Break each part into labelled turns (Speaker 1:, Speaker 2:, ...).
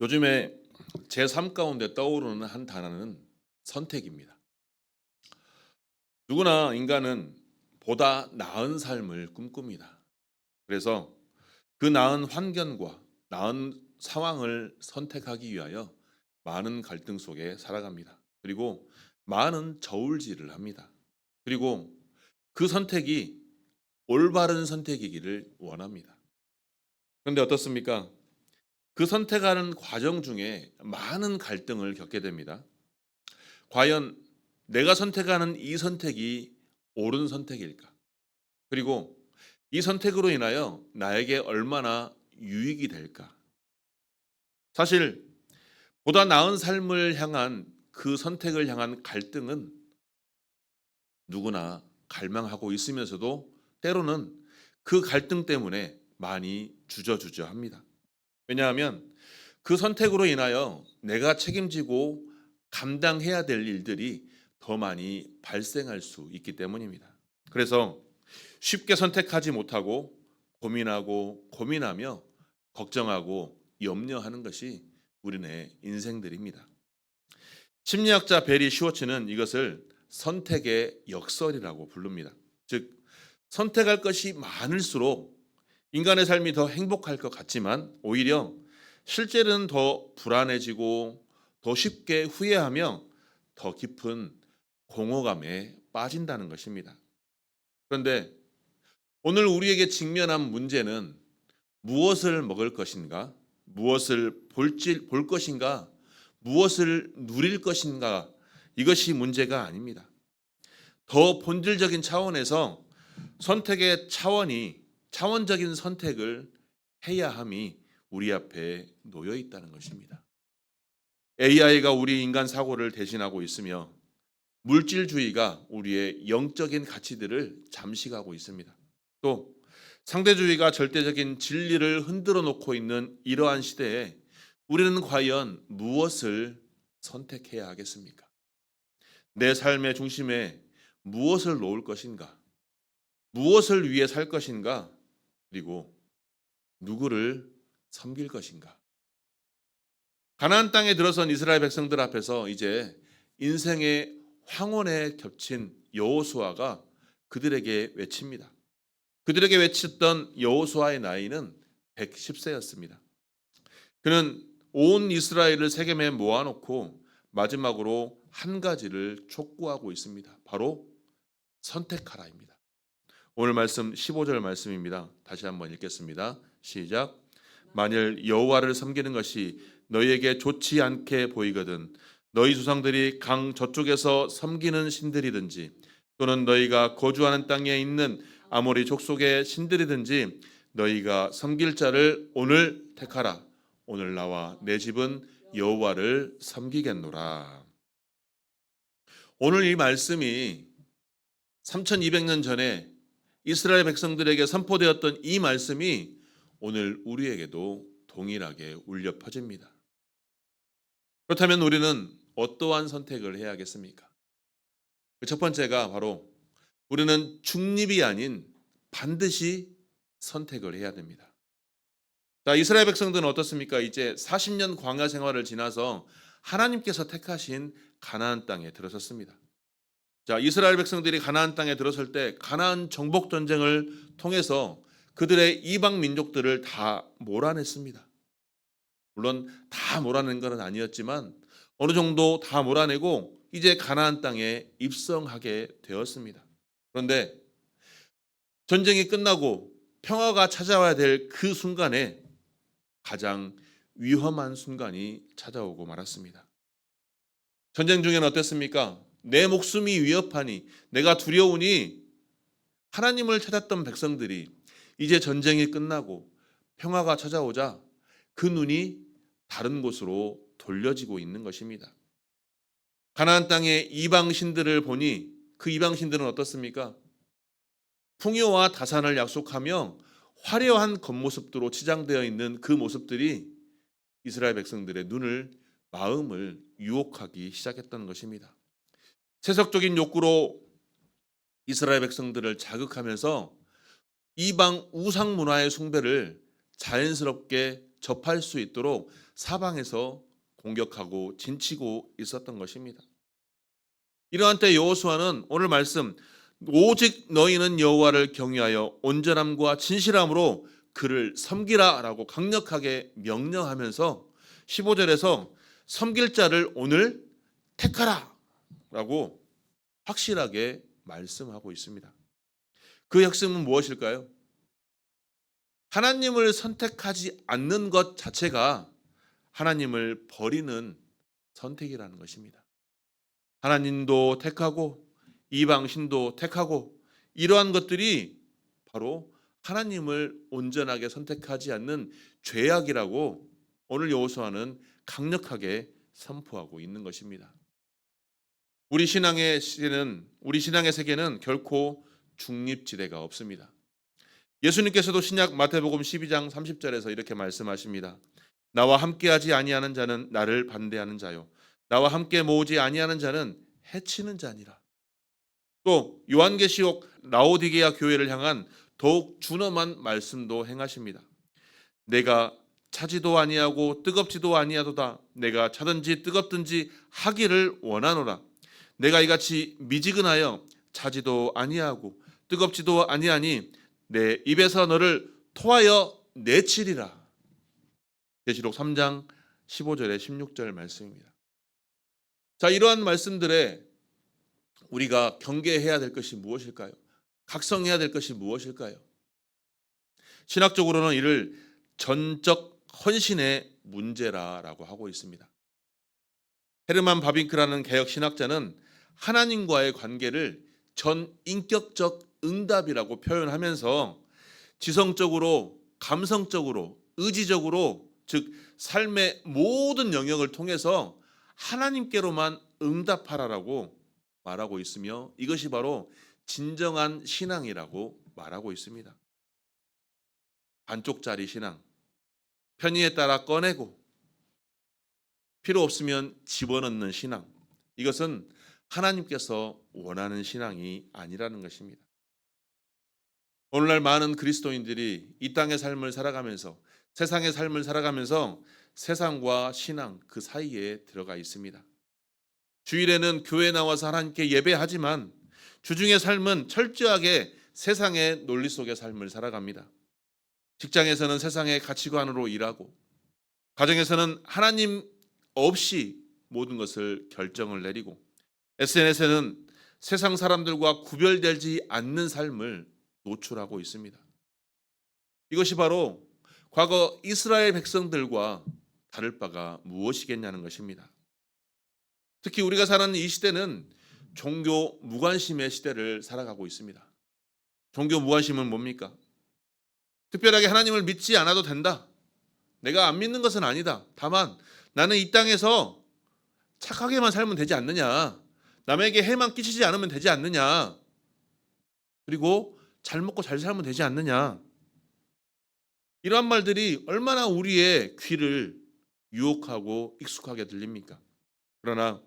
Speaker 1: 요즘에 제 삶 가운데 떠오르는 한 단어는 선택입니다. 누구나 인간은 보다 나은 삶을 꿈꿉니다. 그래서 그 나은 환경과 나은 상황을 선택하기 위하여 많은 갈등 속에 살아갑니다. 그리고 많은 저울질을 합니다. 그리고 그 선택이 올바른 선택이기를 원합니다. 그런데 어떻습니까? 그 선택하는 과정 중에 많은 갈등을 겪게 됩니다. 과연 내가 선택하는 이 선택이 옳은 선택일까? 그리고 이 선택으로 인하여 나에게 얼마나 유익이 될까? 사실 보다 나은 삶을 향한 그 선택을 향한 갈등은 누구나 갈망하고 있으면서도 때로는 그 갈등 때문에 많이 주저주저합니다. 왜냐하면 그 선택으로 인하여 내가 책임지고 감당해야 될 일들이 더 많이 발생할 수 있기 때문입니다. 그래서 쉽게 선택하지 못하고 고민하고 고민하며 걱정하고 염려하는 것이 우리네 인생들입니다. 심리학자 베리 슈워츠는 이것을 선택의 역설이라고 부릅니다. 즉, 선택할 것이 많을수록 인간의 삶이 더 행복할 것 같지만 오히려 실제는 더 불안해지고 더 쉽게 후회하며 더 깊은 공허감에 빠진다는 것입니다. 그런데 오늘 우리에게 직면한 문제는 무엇을 먹을 것인가, 무엇을 볼 것인가, 무엇을 누릴 것인가, 이것이 문제가 아닙니다. 더 본질적인 차원에서 선택의 차원적인 선택을 해야 함이 우리 앞에 놓여 있다는 것입니다. AI가 우리 인간 사고를 대신하고 있으며 물질주의가 우리의 영적인 가치들을 잠식하고 있습니다. 또 상대주의가 절대적인 진리를 흔들어 놓고 있는 이러한 시대에 우리는 과연 무엇을 선택해야 하겠습니까? 내 삶의 중심에 무엇을 놓을 것인가? 무엇을 위해 살 것인가? 그리고 누구를 섬길 것인가? 가나안 땅에 들어선 이스라엘 백성들 앞에서 이제 인생의 황혼에 겹친 여호수아가 그들에게 외칩니다. 그들에게 외쳤던 여호수아의 나이는 110세였습니다. 그는 온 이스라엘을 세겜에 모아놓고 마지막으로 한 가지를 촉구하고 있습니다. 바로 선택하라입니다. 오늘 말씀 15절 말씀입니다. 다시 한번 읽겠습니다. 시작. 만일 여호와를 섬기는 것이 너희에게 좋지 않게 보이거든 너희 조상들이 강 저쪽에서 섬기는 신들이든지 또는 너희가 거주하는 땅에 있는 아모리 족속의 신들이든지 너희가 섬길 자를 오늘 택하라. 오늘 나와 내 집은 여호와를 섬기겠노라. 오늘 이 말씀이 3200년 전에 이스라엘 백성들에게 선포되었던 이 말씀이 오늘 우리에게도 동일하게 울려 퍼집니다. 그렇다면 우리는 어떠한 선택을 해야겠습니까? 그 첫 번째가 바로 우리는 중립이 아닌 반드시 선택을 해야 됩니다. 자, 이스라엘 백성들은 어떻습니까? 이제 40년 광야 생활을 지나서 하나님께서 택하신 가나안 땅에 들어섰습니다. 자, 이스라엘 백성들이 가나안 땅에 들어설 때 가나안 정복 전쟁을 통해서 그들의 이방 민족들을 다 몰아냈습니다. 물론 다 몰아낸 건 아니었지만 어느 정도 다 몰아내고 이제 가나안 땅에 입성하게 되었습니다. 그런데 전쟁이 끝나고 평화가 찾아와야 될 그 순간에 가장 위험한 순간이 찾아오고 말았습니다. 전쟁 중에는 어땠습니까? 내 목숨이 위협하니 내가 두려우니 하나님을 찾았던 백성들이 이제 전쟁이 끝나고 평화가 찾아오자 그 눈이 다른 곳으로 돌려지고 있는 것입니다. 가나안 땅의 이방 신들을 보니 그 이방 신들은 어떻습니까? 풍요와 다산을 약속하며 화려한 겉모습으로 치장되어 있는 그 모습들이 이스라엘 백성들의 마음을 유혹하기 시작했던 것입니다. 세속적인 욕구로 이스라엘 백성들을 자극하면서 이방 우상 문화의 숭배를 자연스럽게 접할 수 있도록 사방에서 공격하고 진치고 있었던 것입니다. 이러한 때 여호수아는 오늘 말씀 오직 너희는 여호와를 경외하여 온전함과 진실함으로 그를 섬기라라고 강력하게 명령하면서 15절에서 섬길 자를 오늘 택하라라고 확실하게 말씀하고 있습니다. 그 핵심은 무엇일까요? 하나님을 선택하지 않는 것 자체가 하나님을 버리는 선택이라는 것입니다. 하나님도 택하고 이방신도 택하고 이러한 것들이 바로 하나님을 온전하게 선택하지 않는 죄악이라고 오늘 여호수아는 강력하게 선포하고 있는 것입니다. 우리 신앙의 세계는 결코 중립지대가 없습니다. 예수님께서도 신약 마태복음 12장 30절에서 이렇게 말씀하십니다. 나와 함께하지 아니하는 자는 나를 반대하는 자요 나와 함께 모으지 아니하는 자는 해치는 자니라. 또 요한계시록 라오디게아 교회를 향한 더욱 준엄한 말씀도 행하십니다. 내가 차지도 아니하고 뜨겁지도 아니하도다. 내가 차든지 뜨겁든지 하기를 원하노라. 내가 이같이 미지근하여 차지도 아니하고 뜨겁지도 아니하니 내 입에서 너를 토하여 내치리라. 계시록 3장 15절에 16절 말씀입니다. 자, 이러한 말씀들에 우리가 경계해야 될 것이 무엇일까요? 각성해야 될 것이 무엇일까요? 신학적으로는 이를 전적 헌신의 문제라고 하고 있습니다. 헤르만 바빙크라는 개혁 신학자는 하나님과의 관계를 전인격적 응답이라고 표현하면서 지성적으로, 감성적으로, 의지적으로, 즉 삶의 모든 영역을 통해서 하나님께로만 응답하라라고 말하고 있으며 이것이 바로 진정한 신앙이라고 말하고 있습니다. 반쪽짜리 신앙, 편의에 따라 꺼내고 필요 없으면 집어넣는 신앙, 이것은 하나님께서 원하는 신앙이 아니라는 것입니다. 오늘날 많은 그리스도인들이 이 땅의 삶을 살아가면서 세상의 삶을 살아가면서 세상과 신앙 그 사이에 들어가 있습니다. 주일에는 교회 나와서 하나님께 예배하지만 주중의 삶은 철저하게 세상의 논리 속의 삶을 살아갑니다. 직장에서는 세상의 가치관으로 일하고 가정에서는 하나님 없이 모든 것을 결정을 내리고 SNS에는 세상 사람들과 구별되지 않는 삶을 노출하고 있습니다. 이것이 바로 과거 이스라엘 백성들과 다를 바가 무엇이겠냐는 것입니다. 특히 우리가 사는 이 시대는 종교 무관심의 시대를 살아가고 있습니다. 종교 무관심은 뭡니까? 특별하게 하나님을 믿지 않아도 된다. 내가 안 믿는 것은 아니다. 다만 나는 이 땅에서 착하게만 살면 되지 않느냐. 남에게 해만 끼치지 않으면 되지 않느냐. 그리고 잘 먹고 잘 살면 되지 않느냐. 이러한 말들이 얼마나 우리의 귀를 유혹하고 익숙하게 들립니까? 그러나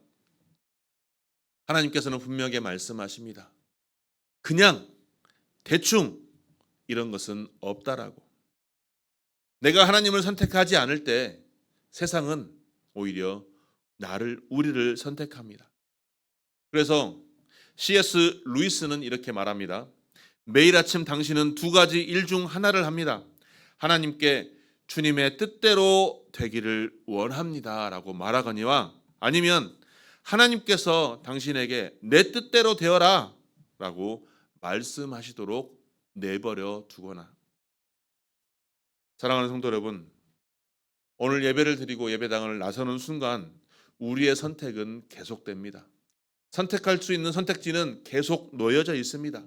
Speaker 1: 하나님께서는 분명하게 말씀하십니다. 그냥 대충 이런 것은 없다라고. 내가 하나님을 선택하지 않을 때 세상은 오히려 우리를 선택합니다. 그래서 C.S. 루이스는 이렇게 말합니다. 매일 아침 당신은 두 가지 일 중 하나를 합니다. 하나님께 주님의 뜻대로 되기를 원합니다 라고 말하거니와 아니면 하나님께서 당신에게 내 뜻대로 되어라 라고 말씀하시도록 내버려 두거나. 사랑하는 성도 여러분, 오늘 예배를 드리고 예배당을 나서는 순간 우리의 선택은 계속됩니다. 선택할 수 있는 선택지는 계속 놓여져 있습니다.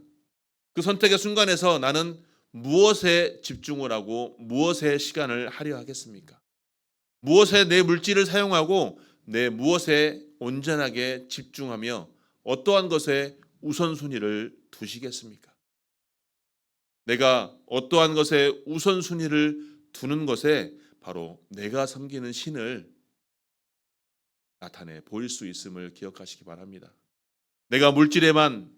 Speaker 1: 그 선택의 순간에서 나는 무엇에 집중을 하고 무엇에 시간을 하려 하겠습니까? 무엇에 내 물질을 사용하고 내 무엇에 온전하게 집중하며 어떠한 것에 우선순위를 두시겠습니까? 내가 어떠한 것에 우선순위를 두는 것에 바로 내가 섬기는 신을 나타내 보일 수 있음을 기억하시기 바랍니다. 내가 물질에만,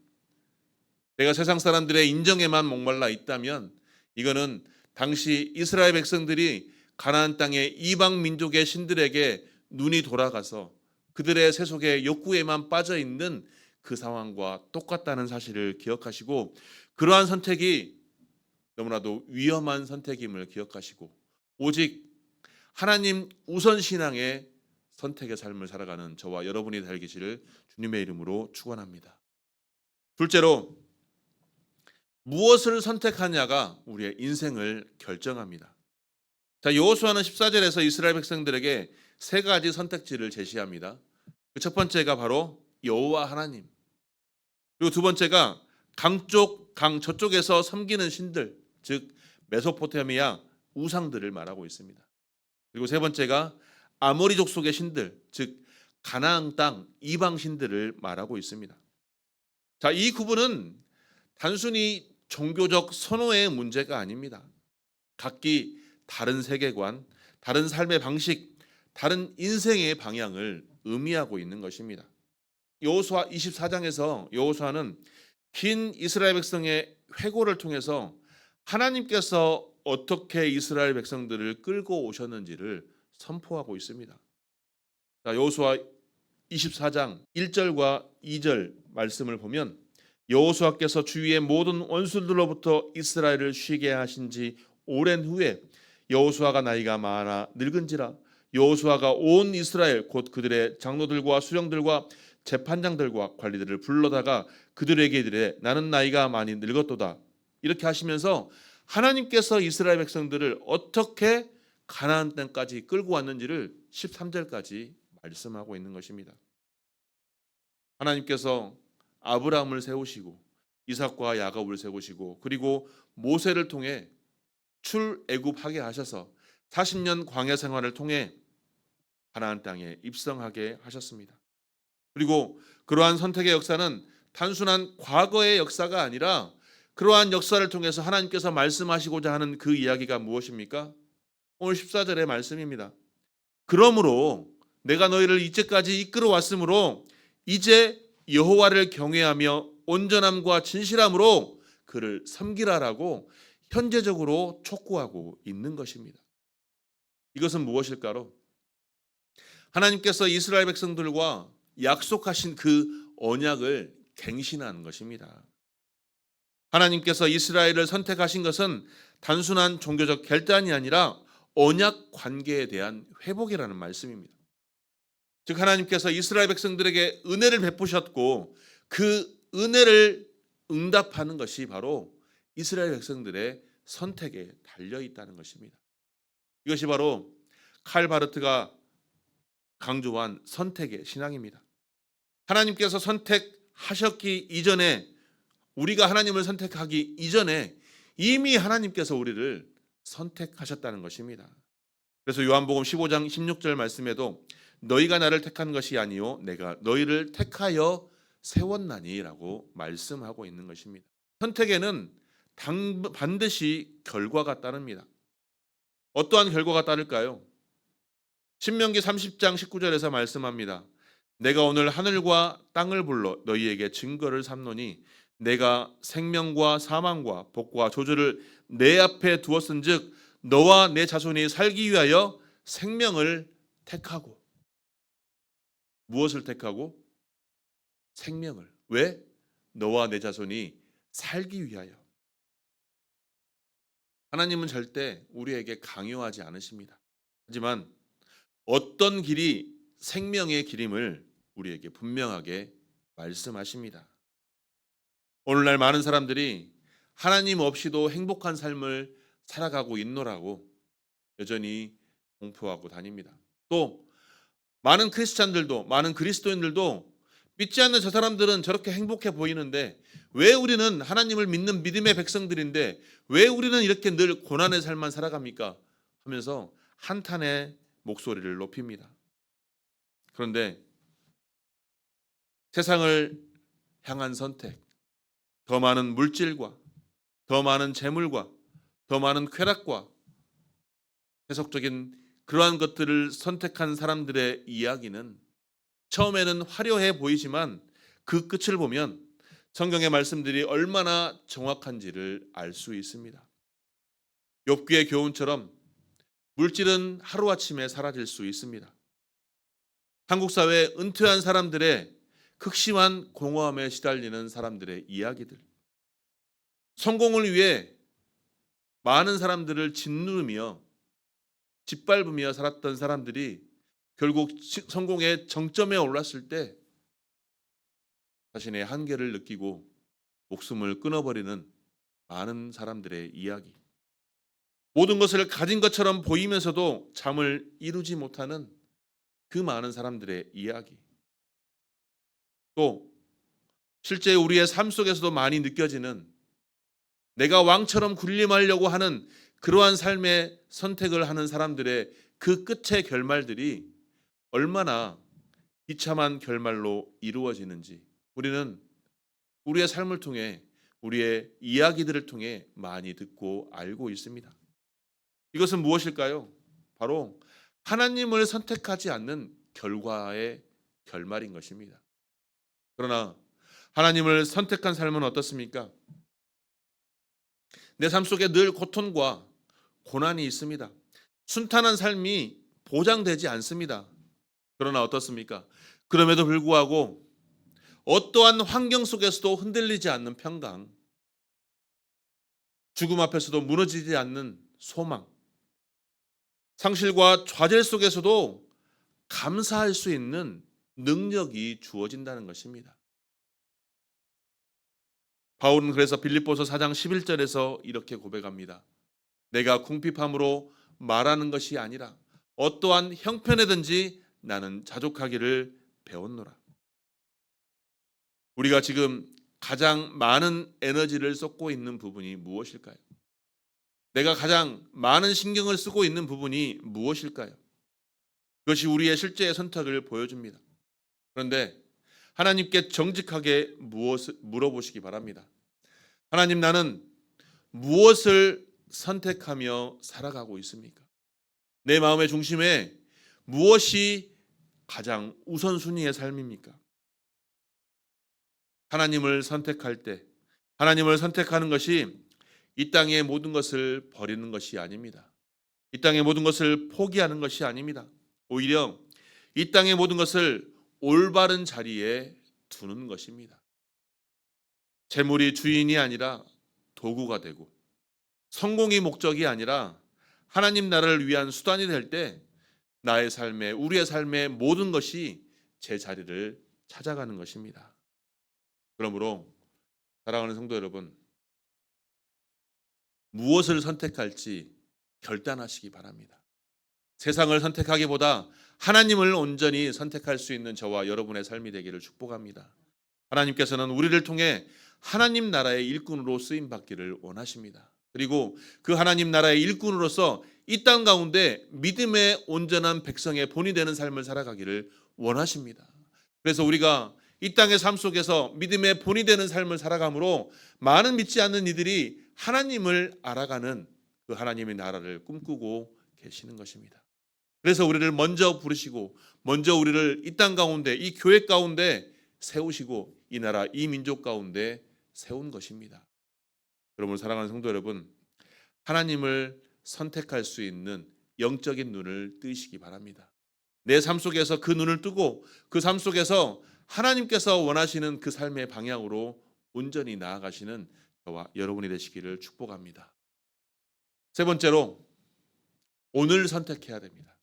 Speaker 1: 내가 세상 사람들의 인정에만 목말라 있다면 이거는 당시 이스라엘 백성들이 가나안 땅의 이방 민족의 신들에게 눈이 돌아가서 그들의 세속의 욕구에만 빠져 있는 그 상황과 똑같다는 사실을 기억하시고, 그러한 선택이 너무나도 위험한 선택임을 기억하시고, 오직 하나님 우선 신앙의 선택의 삶을 살아가는 저와 여러분이 되시기를 주님의 이름으로 축원합니다. 둘째로, 무엇을 선택하냐가 우리의 인생을 결정합니다. 자, 여호수아는 14절에서 이스라엘 백성들에게 세 가지 선택지를 제시합니다. 그 첫 번째가 바로 여호와 하나님, 그리고 두 번째가 강 저쪽에서 섬기는 신들, 즉 메소포타미아 우상들을 말하고 있습니다. 그리고 세 번째가 아모리 족속의 신들, 즉 가나안 땅 이방 신들을 말하고 있습니다. 자, 이 구분은 단순히 종교적 선호의 문제가 아닙니다. 각기 다른 세계관, 다른 삶의 방식, 다른 인생의 방향을 의미하고 있는 것입니다. 여호수아 24장에서 여호수아는 긴 이스라엘 백성의 회고를 통해서 하나님께서 어떻게 이스라엘 백성들을 끌고 오셨는지를 선포하고 있습니다. 자, 여호수아 24장 1절과 2절 말씀을 보면, 여호수아께서 주위의 모든 원수들로부터 이스라엘을 쉬게 하신 지 오랜 후에 여호수아가 나이가 많아 늙은지라 여호수아가 온 이스라엘 곧 그들의 장로들과 수령들과 재판장들과 관리들을 불러다가 그들에게 이르되 나는 나이가 많이 늙었도다. 이렇게 하시면서 하나님께서 이스라엘 백성들을 어떻게 가나안 땅까지 끌고 왔는지를 13절까지 말씀하고 있는 것입니다. 하나님께서 아브라함을 세우시고 이삭과 야곱을 세우시고 그리고 모세를 통해 출애굽하게 하셔서 40년 광야 생활을 통해 가나안 땅에 입성하게 하셨습니다. 그리고 그러한 선택의 역사는 단순한 과거의 역사가 아니라 그러한 역사를 통해서 하나님께서 말씀하시고자 하는 그 이야기가 무엇입니까? 오늘 14절의 말씀입니다. 그러므로 내가 너희를 이제까지 이끌어 왔으므로 이제 여호와를 경외하며 온전함과 진실함으로 그를 섬기라라고 현재적으로 촉구하고 있는 것입니다. 이것은 무엇일까요? 하나님께서 이스라엘 백성들과 약속하신 그 언약을 갱신한 것입니다. 하나님께서 이스라엘을 선택하신 것은 단순한 종교적 결단이 아니라 언약 관계에 대한 회복이라는 말씀입니다. 즉 하나님께서 이스라엘 백성들에게 은혜를 베푸셨고 그 은혜를 응답하는 것이 바로 이스라엘 백성들의 선택에 달려 있다는 것입니다. 이것이 바로 칼 바르트가 강조한 선택의 신앙입니다. 하나님께서 선택하셨기 이전에, 우리가 하나님을 선택하기 이전에 이미 하나님께서 우리를 선택하셨다는 것입니다. 그래서 요한복음 15장 16절 말씀에도 너희가 나를 택한 것이 아니요 내가 너희를 택하여 세웠나니라고 말씀하고 있는 것입니다. 선택에는 반드시 결과가 따릅니다. 어떠한 결과가 따를까요? 신명기 30장 19절에서 말씀합니다. 내가 오늘 하늘과 땅을 불러 너희에게 증거를 삼노니 내가 생명과 사망과 복과 저주를 내 앞에 두었은즉 너와 내 자손이 살기 위하여 생명을 택하고. 무엇을 택하고? 생명을. 왜? 너와 내 자손이 살기 위하여. 하나님은 절대 우리에게 강요하지 않으십니다. 하지만 어떤 길이 생명의 길임을 우리에게 분명하게 말씀하십니다. 오늘날 많은 사람들이 하나님 없이도 행복한 삶을 살아가고 있노라고 여전히 공포하고 다닙니다. 또 많은 크리스찬들도, 많은 그리스도인들도 믿지 않는 저 사람들은 저렇게 행복해 보이는데 왜 우리는 하나님을 믿는 믿음의 백성들인데 왜 우리는 이렇게 늘 고난의 삶만 살아갑니까? 하면서 한탄의 목소리를 높입니다. 그런데 세상을 향한 선택, 더 많은 물질과 더 많은 재물과 더 많은 쾌락과 세속적인 그러한 것들을 선택한 사람들의 이야기는 처음에는 화려해 보이지만 그 끝을 보면 성경의 말씀들이 얼마나 정확한지를 알 수 있습니다. 욥기의 교훈처럼 물질은 하루아침에 사라질 수 있습니다. 한국 사회에 은퇴한 사람들의 극심한 공허함에 시달리는 사람들의 이야기들, 성공을 위해 많은 사람들을 짓누르며 짓밟으며 살았던 사람들이 결국 성공의 정점에 올랐을 때 자신의 한계를 느끼고 목숨을 끊어버리는 많은 사람들의 이야기, 모든 것을 가진 것처럼 보이면서도 잠을 이루지 못하는 그 많은 사람들의 이야기, 또 실제 우리의 삶 속에서도 많이 느껴지는 내가 왕처럼 군림하려고 하는 그러한 삶의 선택을 하는 사람들의 그 끝의 결말들이 얼마나 비참한 결말로 이루어지는지 우리는 우리의 삶을 통해, 우리의 이야기들을 통해 많이 듣고 알고 있습니다. 이것은 무엇일까요? 바로 하나님을 선택하지 않는 결과의 결말인 것입니다. 그러나 하나님을 선택한 삶은 어떻습니까? 내 삶 속에 늘 고통과 고난이 있습니다. 순탄한 삶이 보장되지 않습니다. 그러나 어떻습니까? 그럼에도 불구하고 어떠한 환경 속에서도 흔들리지 않는 평강, 죽음 앞에서도 무너지지 않는 소망, 상실과 좌절 속에서도 감사할 수 있는 능력이 주어진다는 것입니다. 바울은 그래서 빌립보서 4장 11절에서 이렇게 고백합니다. 내가 궁핍함으로 말하는 것이 아니라 어떠한 형편에든지 나는 자족하기를 배웠노라. 우리가 지금 가장 많은 에너지를 쏟고 있는 부분이 무엇일까요? 내가 가장 많은 신경을 쓰고 있는 부분이 무엇일까요? 그것이 우리의 실제의 선택을 보여줍니다. 그런데 하나님께 정직하게 물어보시기 바랍니다. 하나님, 나는 무엇을 선택하며 살아가고 있습니까? 내 마음의 중심에 무엇이 가장 우선순위의 삶입니까? 하나님을 선택할 때, 하나님을 선택하는 것이 이 땅의 모든 것을 버리는 것이 아닙니다. 이 땅의 모든 것을 포기하는 것이 아닙니다. 오히려 이 땅의 모든 것을 올바른 자리에 두는 것입니다. 재물이 주인이 아니라 도구가 되고, 성공이 목적이 아니라 하나님 나라를 위한 수단이 될 때 나의 삶에, 우리의 삶의 모든 것이 제 자리를 찾아가는 것입니다. 그러므로 사랑하는 성도 여러분, 무엇을 선택할지 결단하시기 바랍니다. 세상을 선택하기보다 하나님을 온전히 선택할 수 있는 저와 여러분의 삶이 되기를 축복합니다. 하나님께서는 우리를 통해 하나님 나라의 일꾼으로 쓰임 받기를 원하십니다. 그리고 그 하나님 나라의 일꾼으로서 이 땅 가운데 믿음의 온전한 백성의 본이 되는 삶을 살아가기를 원하십니다. 그래서 우리가 이 땅의 삶 속에서 믿음의 본이 되는 삶을 살아감으로 많은 믿지 않는 이들이 하나님을 알아가는 그 하나님의 나라를 꿈꾸고 계시는 것입니다. 그래서 우리를 먼저 부르시고 먼저 우리를 이 땅 가운데, 이 교회 가운데 세우시고 이 나라, 이 민족 가운데 세운 것입니다. 여러분, 사랑하는 성도 여러분, 하나님을 선택할 수 있는 영적인 눈을 뜨시기 바랍니다. 내 삶 속에서 그 눈을 뜨고 그 삶 속에서 하나님께서 원하시는 그 삶의 방향으로 온전히 나아가시는 저와 여러분이 되시기를 축복합니다. 세 번째로, 오늘 선택해야 됩니다.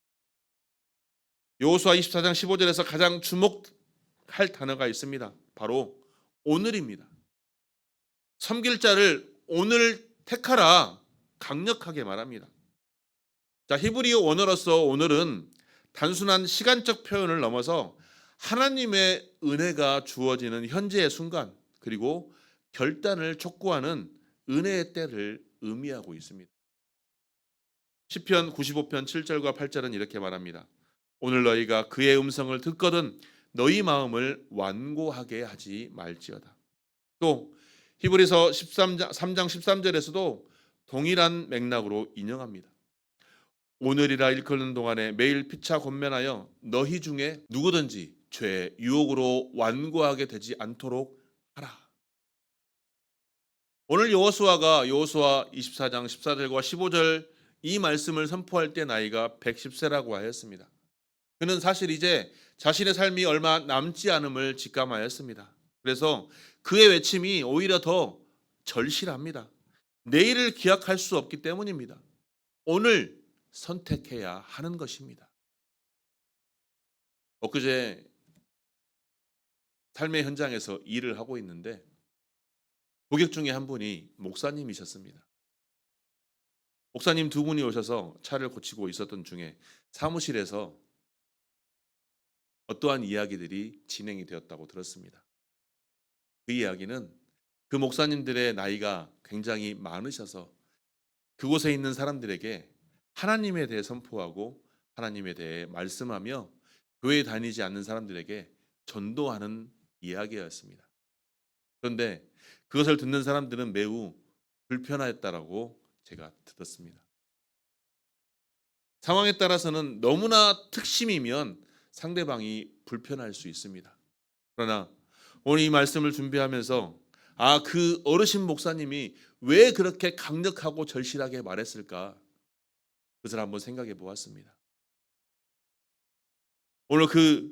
Speaker 1: 여호수아 24장 15절에서 가장 주목할 단어가 있습니다. 바로 오늘입니다. 섬길 자를 오늘 택하라 강력하게 말합니다. 자, 히브리어 원어로서 오늘은 단순한 시간적 표현을 넘어서 하나님의 은혜가 주어지는 현재의 순간, 그리고 결단을 촉구하는 은혜의 때를 의미하고 있습니다. 시편 95편 7절과 8절은 이렇게 말합니다. 오늘 너희가 그의 음성을 듣거든 너희 마음을 완고하게 하지 말지어다. 또 히브리서 3장 13절에서도 동일한 맥락으로 인용합니다. 오늘이라 일컫는 동안에 매일 피차 권면하여 너희 중에 누구든지 죄의 유혹으로 완고하게 되지 않도록 하라. 오늘 여호수아가 여호수아 24장 14절과 15절 이 말씀을 선포할 때 나이가 110세라고 하였습니다. 그는 사실 이제 자신의 삶이 얼마 남지 않음을 직감하였습니다. 그래서 그의 외침이 오히려 더 절실합니다. 내일을 기약할 수 없기 때문입니다. 오늘 선택해야 하는 것입니다. 엊그제 삶의 현장에서 일을 하고 있는데 고객 중에 한 분이 목사님이셨습니다. 목사님 두 분이 오셔서 차를 고치고 있었던 중에 사무실에서 어떠한 이야기들이 진행이 되었다고 들었습니다. 그 이야기는 그 목사님들의 나이가 굉장히 많으셔서 그곳에 있는 사람들에게 하나님에 대해 선포하고 하나님에 대해 말씀하며 교회 다니지 않는 사람들에게 전도하는 이야기였습니다. 그런데 그것을 듣는 사람들은 매우 불편하였다라고 제가 들었습니다. 상황에 따라서는 너무나 특심이면 상대방이 불편할 수 있습니다. 그러나 오늘 이 말씀을 준비하면서 그 어르신 목사님이 왜 그렇게 강력하고 절실하게 말했을까? 그것을 한번 생각해 보았습니다. 오늘 그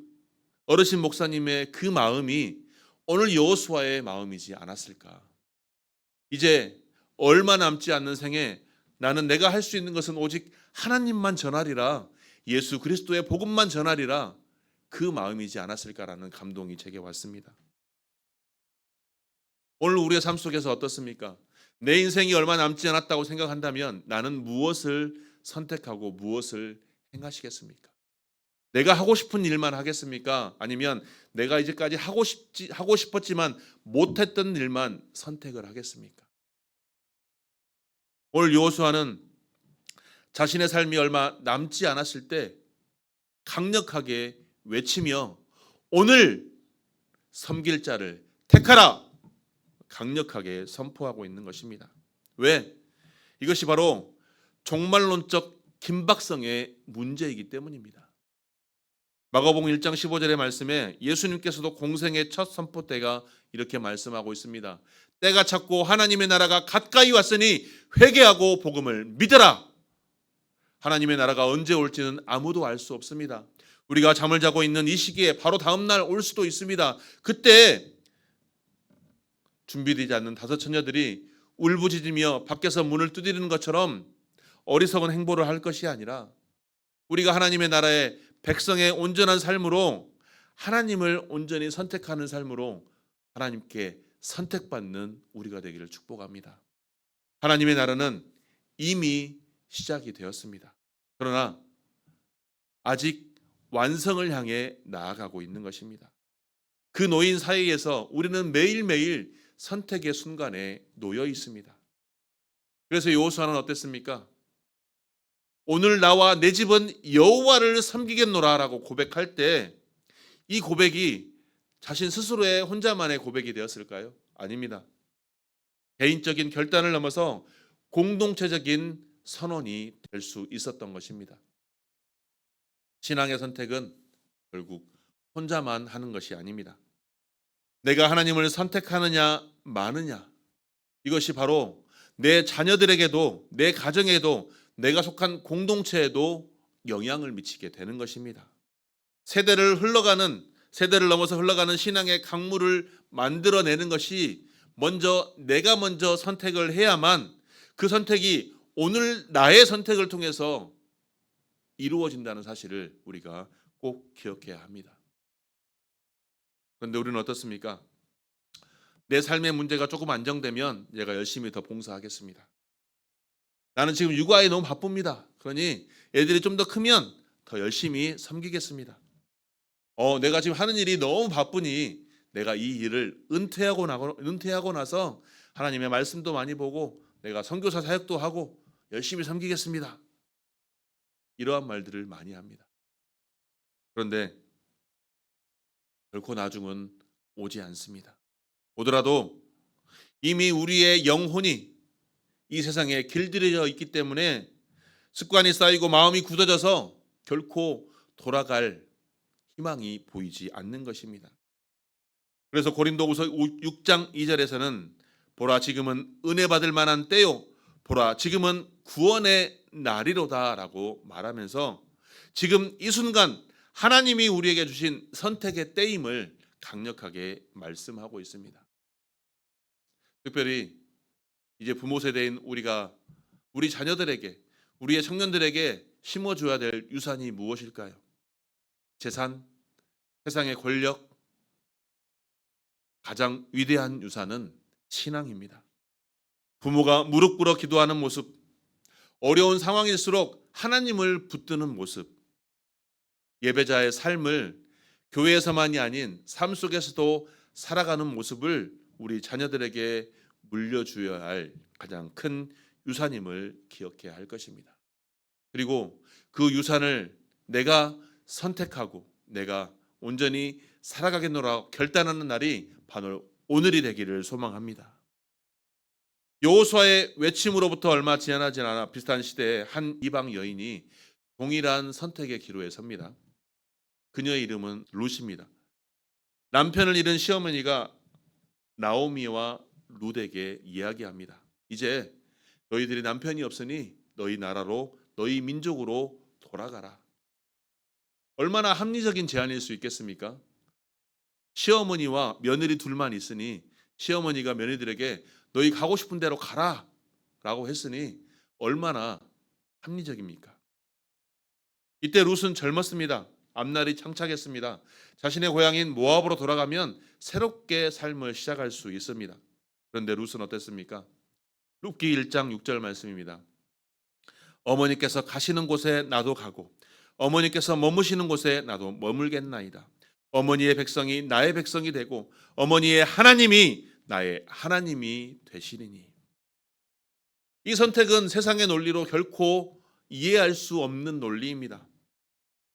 Speaker 1: 어르신 목사님의 그 마음이 오늘 여호수아의 마음이지 않았을까? 이제 얼마 남지 않는 생에 나는 내가 할 수 있는 것은 오직 하나님만 전하리라, 예수 그리스도의 복음만 전하리라, 그 마음이지 않았을까라는 감동이 제게 왔습니다. 오늘 우리의 삶 속에서 어떻습니까? 내 인생이 얼마 남지 않았다고 생각한다면 나는 무엇을 선택하고 무엇을 행하시겠습니까? 내가 하고 싶은 일만 하겠습니까? 아니면 내가 이제까지 하고 싶었지만 못했던 일만 선택을 하겠습니까? 오늘 여호수아는 자신의 삶이 얼마 남지 않았을 때 강력하게 외치며 오늘 섬길 자를 택하라! 강력하게 선포하고 있는 것입니다. 왜? 이것이 바로 종말론적 긴박성의 문제이기 때문입니다. 마가복음 1장 15절의 말씀에 예수님께서도 공생의 첫 선포 때가 이렇게 말씀하고 있습니다. 때가 찼고 하나님의 나라가 가까이 왔으니 회개하고 복음을 믿으라. 하나님의 나라가 언제 올지는 아무도 알 수 없습니다. 우리가 잠을 자고 있는 이 시기에 바로 다음 날 올 수도 있습니다. 그때 준비되지 않는 다섯 처녀들이 울부짖으며 밖에서 문을 두드리는 것처럼 어리석은 행보를 할 것이 아니라 우리가 하나님의 나라의 백성의 온전한 삶으로 하나님을 온전히 선택하는 삶으로 하나님께 선택받는 우리가 되기를 축복합니다. 하나님의 나라는 이미 시작이 되었습니다. 그러나 아직 완성을 향해 나아가고 있는 것입니다. 그 노인 사이에서 우리는 매일매일 선택의 순간에 놓여 있습니다. 그래서 여호수아는 어땠습니까? 오늘 나와 내 집은 여호와를 섬기겠노라라고 고백할 때 이 고백이 자신 스스로의 혼자만의 고백이 되었을까요? 아닙니다. 개인적인 결단을 넘어서 공동체적인 선언이 될 수 있었던 것입니다. 신앙의 선택은 결국 혼자만 하는 것이 아닙니다. 내가 하나님을 선택하느냐 마느냐, 이것이 바로 내 자녀들에게도 내 가정에도 내가 속한 공동체에도 영향을 미치게 되는 것입니다. 세대를 넘어서 흘러가는 신앙의 강물을 만들어내는 것이 내가 먼저 선택을 해야만 그 선택이 오늘 나의 선택을 통해서 이루어진다는 사실을 우리가 꼭 기억해야 합니다. 그런데 우리는 어떻습니까? 내 삶의 문제가 조금 안정되면 내가 열심히 더 봉사하겠습니다. 나는 지금 육아에 너무 바쁩니다. 그러니 애들이 좀 더 크면 더 열심히 섬기겠습니다. 내가 지금 하는 일이 너무 바쁘니 내가 이 일을 은퇴하고 나서 하나님의 말씀도 많이 보고 내가 선교사 사역도 하고 열심히 섬기겠습니다. 이러한 말들을 많이 합니다. 그런데 결코 나중은 오지 않습니다. 오더라도 이미 우리의 영혼이 이 세상에 길들여져 있기 때문에 습관이 쌓이고 마음이 굳어져서 결코 돌아갈 희망이 보이지 않는 것입니다. 그래서 고린도후서 6장 2절에서는 보라 지금은 은혜 받을 만한 때요. 보라 지금은 구원의 날이로다라고 말하면서 지금 이 순간 하나님이 우리에게 주신 선택의 때임을 강력하게 말씀하고 있습니다. 특별히 이제 부모 세대인 우리가 우리 자녀들에게, 우리의 청년들에게 심어줘야 될 유산이 무엇일까요? 재산, 세상의 권력, 가장 위대한 유산은 신앙입니다. 부모가 무릎 꿇어 기도하는 모습, 어려운 상황일수록 하나님을 붙드는 모습, 예배자의 삶을 교회에서만이 아닌 삶 속에서도 살아가는 모습을 우리 자녀들에게 물려주어야 할 가장 큰 유산임을 기억해야 할 것입니다. 그리고 그 유산을 내가 선택하고 내가 온전히 살아가겠노라 결단하는 날이 바로 오늘이 되기를 소망합니다. 여호수아의 외침으로부터 얼마 지나지 않아 비슷한 시대에 한 이방 여인이 동일한 선택의 기로에 섭니다. 그녀의 이름은 룻입니다. 남편을 잃은 시어머니가 나오미와 룻에게 이야기합니다. 이제 너희들이 남편이 없으니 너희 나라로, 너희 민족으로 돌아가라. 얼마나 합리적인 제안일 수 있겠습니까? 시어머니와 며느리 둘만 있으니 시어머니가 며느리들에게 너희 가고 싶은 대로 가라 라고 했으니 얼마나 합리적입니까? 이때 룻은 젊었습니다. 앞날이 창창했습니다. 자신의 고향인 모압으로 돌아가면 새롭게 삶을 시작할 수 있습니다. 그런데 룻은 어땠습니까? 룻기 1장 6절 말씀입니다. 어머니께서 가시는 곳에 나도 가고 어머니께서 머무시는 곳에 나도 머물겠나이다. 어머니의 백성이 나의 백성이 되고 어머니의 하나님이 나의 하나님이 되시리니. 이 선택은 세상의 논리로 결코 이해할 수 없는 논리입니다.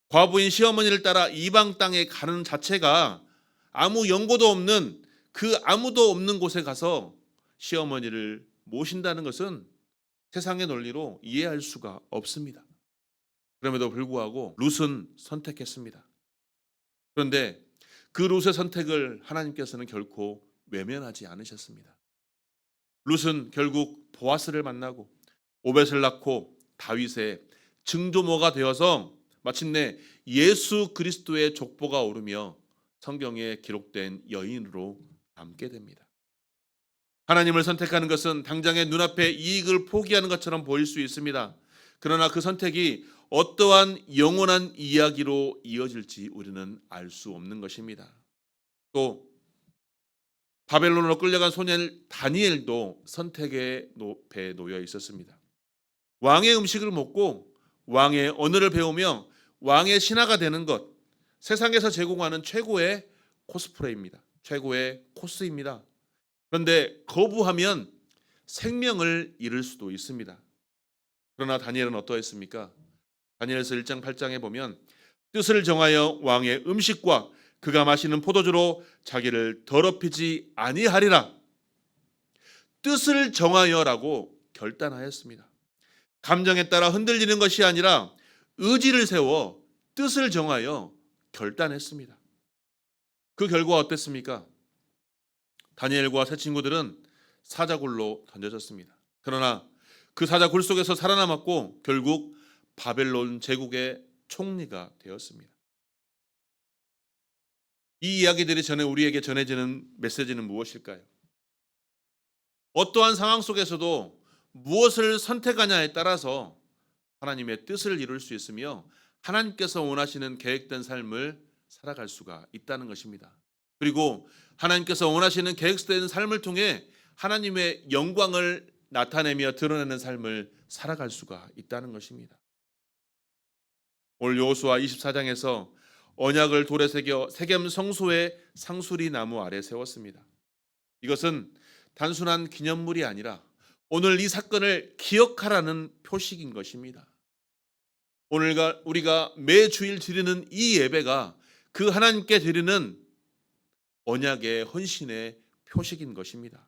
Speaker 1: 과부인 시어머니를 따라 이방 땅에 가는 자체가 아무 연고도 없는 그 아무도 없는 곳에 가서 시어머니를 모신다는 것은 세상의 논리로 이해할 수가 없습니다. 그럼에도 불구하고 룻은 선택했습니다. 그런데 그 룻의 선택을 하나님께서는 결코 외면하지 않으셨습니다. 룻은 결국 보아스를 만나고 오벳을 낳고 다윗의 증조모가 되어서 마침내 예수 그리스도의 족보가 오르며 성경에 기록된 여인으로 남게 됩니다. 하나님을 선택하는 것은 당장의 눈앞에 이익을 포기하는 것처럼 보일 수 있습니다. 그러나 그 선택이 어떠한 영원한 이야기로 이어질지 우리는 알 수 없는 것입니다. 또 바벨론으로 끌려간 소년 다니엘도 선택의 늪에 놓여 있었습니다. 왕의 음식을 먹고 왕의 언어를 배우며 왕의 신하가 되는 것, 세상에서 제공하는 최고의 코스프레입니다. 최고의 코스입니다. 그런데 거부하면 생명을 잃을 수도 있습니다. 그러나 다니엘은 어떠했습니까? 다니엘서 1장 8장에 보면 뜻을 정하여 왕의 음식과 그가 마시는 포도주로 자기를 더럽히지 아니하리라. 뜻을 정하여라고 결단하였습니다. 감정에 따라 흔들리는 것이 아니라 의지를 세워 뜻을 정하여 결단했습니다. 그 결과 어땠습니까? 다니엘과 세 친구들은 사자굴로 던져졌습니다. 그러나 그 사자굴 속에서 살아남았고 결국 바벨론 제국의 총리가 되었습니다. 이 이야기들이 전에 우리에게 전해지는 메시지는 무엇일까요? 어떠한 상황 속에서도 무엇을 선택하냐에 따라서 하나님의 뜻을 이룰 수 있으며 하나님께서 원하시는 계획된 삶을 살아갈 수가 있다는 것입니다. 그리고 하나님께서 원하시는 계획된 삶을 통해 하나님의 영광을 나타내며 드러내는 삶을 살아갈 수가 있다는 것입니다. 오늘 여호수아 24장에서 언약을 돌에 새겨 세겜 성소의 상수리 나무 아래 세웠습니다. 이것은 단순한 기념물이 아니라 오늘 이 사건을 기억하라는 표식인 것입니다. 오늘 우리가 매주일 드리는 이 예배가 그 하나님께 드리는 언약의 헌신의 표식인 것입니다.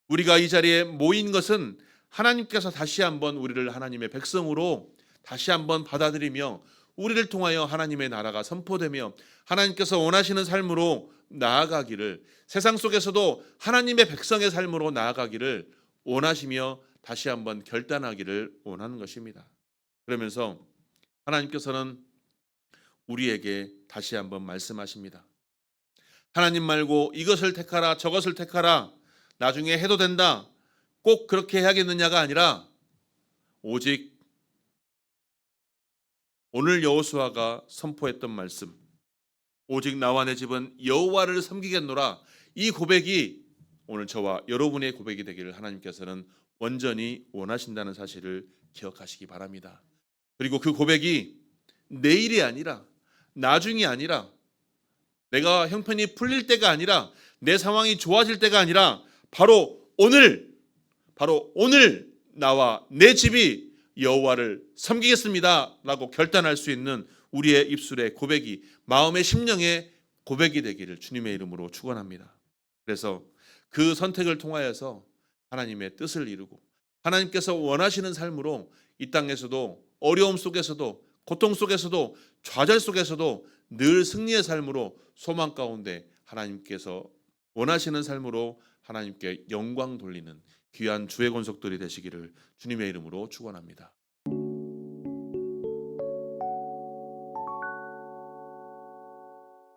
Speaker 1: 우리가 이 자리에 모인 것은 하나님께서 다시 한번 우리를 하나님의 백성으로 다시 한번 받아들이며 우리를 통하여 하나님의 나라가 선포되며 하나님께서 원하시는 삶으로 나아가기를, 세상 속에서도 하나님의 백성의 삶으로 나아가기를 원하시며 다시 한번 결단하기를 원하는 것입니다. 그러면서 하나님께서는 우리에게 다시 한번 말씀하십니다. 하나님 말고 이것을 택하라 저것을 택하라 나중에 해도 된다 꼭 그렇게 해야겠느냐가 아니라 오직 오늘 여호수아가 선포했던 말씀, 오직 나와 내 집은 여호와를 섬기겠노라, 이 고백이 오늘 저와 여러분의 고백이 되기를 하나님께서는 온전히 원하신다는 사실을 기억하시기 바랍니다. 그리고 그 고백이 내일이 아니라, 나중이 아니라, 내가 형편이 풀릴 때가 아니라, 내 상황이 좋아질 때가 아니라 바로 오늘 나와 내 집이 여호와를 섬기겠습니다 라고 결단할 수 있는 우리의 입술의 고백이, 마음의 심령의 고백이 되기를 주님의 이름으로 축원합니다. 그래서 그 선택을 통하여서 하나님의 뜻을 이루고 하나님께서 원하시는 삶으로 이 땅에서도 어려움 속에서도 고통 속에서도 좌절 속에서도 늘 승리의 삶으로 소망 가운데 하나님께서 원하시는 삶으로 하나님께 영광 돌리는 귀한 주의 권속들이 되시기를 주님의 이름으로 축원합니다.